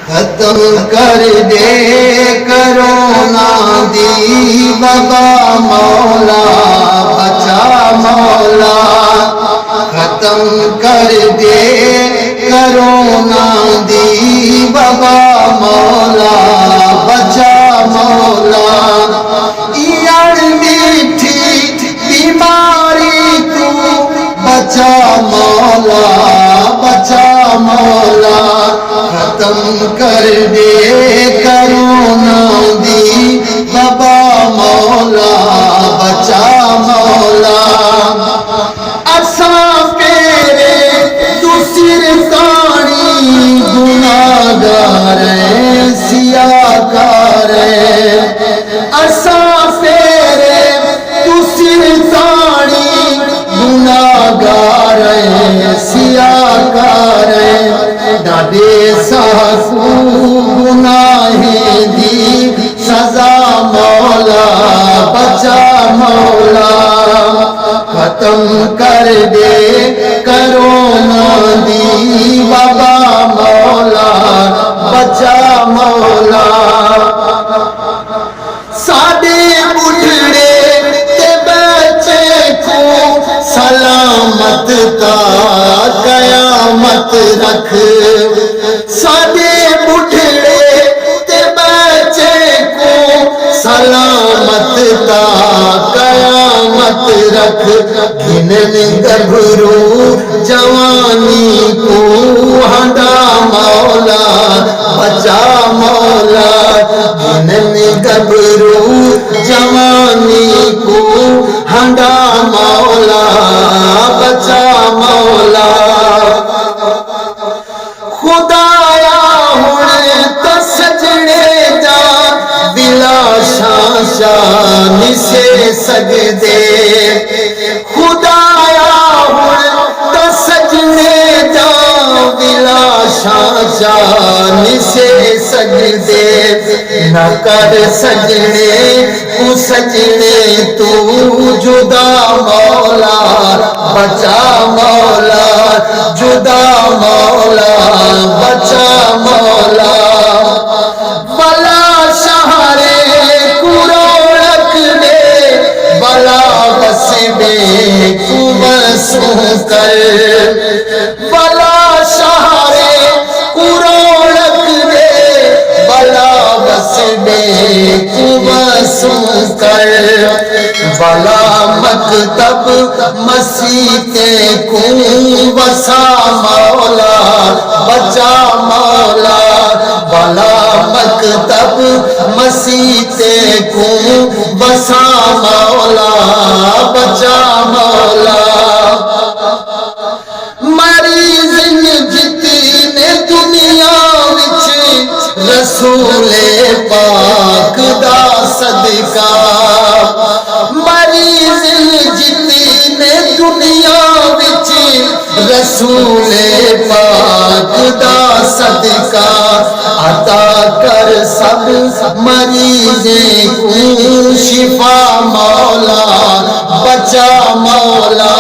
ختم کر دے کرونا دی بابا مولا بچا مولا ختم کر دے کرونا دی بابا مولا بچا مولا ایڑ میٹھی بیماری تو بچا مولا بچا مولا ختم کر دے کرونا دی بابا مولا بچا مولا اساں تیرے دوسر تانی گناہگار سیاہکار اساں تیرے دوسر تانی گناہگار سیاہکار ڈاڈے ساسو گناہیں دی سزا مولا بچا مولا ختم کر دے کرونا دی بابا مولا بچا مولا ساڈے بڑھڑے تے بچے کو سلامت تا قیامت رکھ ساڈے بڑھڑے تے بچے کو سلامت تا قیامت رکھ گھنن گبھرو جوانی کو ہنڈا مولا بچا مولا گھنن گبھرو جوانی کو ہنڈا مولا بچا مولا خدایا ہونے تو سجنے جا بلا شان سے سجدے خدایا ہونے تو سجنے جا بلا شان سے سجدے نہ کر سجنے کو سجنے تو جدا مولا بچا مولا جدا مولا بچا مولا بلا شہرے کروڑک دے بلا بسبے کو بسوں کر بلا شہرے کروڑک دے بلا بسبے کو بسوں کر بلا مکتب مسیحے کو بسا مولا بچا مولا بلا مکتب مسیحے کو بسا مولا بچا مولا مریض جتنے دنیا وچ رسول پاک دا صدقہ مریض جتنے دنیا وچ رسول پاک دا صدقہ عطا کر سب مریضیں کو شفا مولا بچا مولا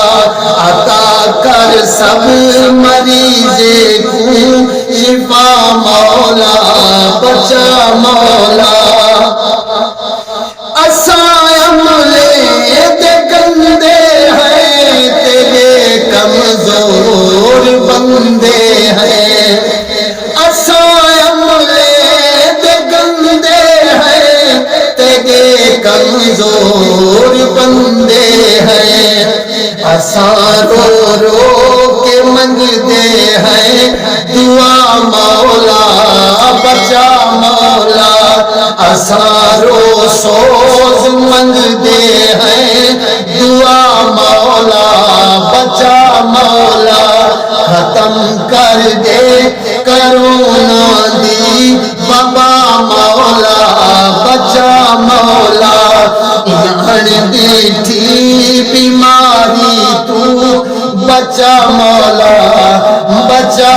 عطا کر سب مریضیں کو شفا مولا بچا مولا کمزور بندے ہیں گندے ہیں تیرے کمزور بندے ہیں اساں رو رو کے منگتے ہیں دعا مولا بچا مولا اساں رو سوز منگتے ہیں دعا مولا بچا مولا ختم کر دے کرونا دی بابا مولا بچا مولا یہاں بیٹھی بیماری تو بچا مولا بچا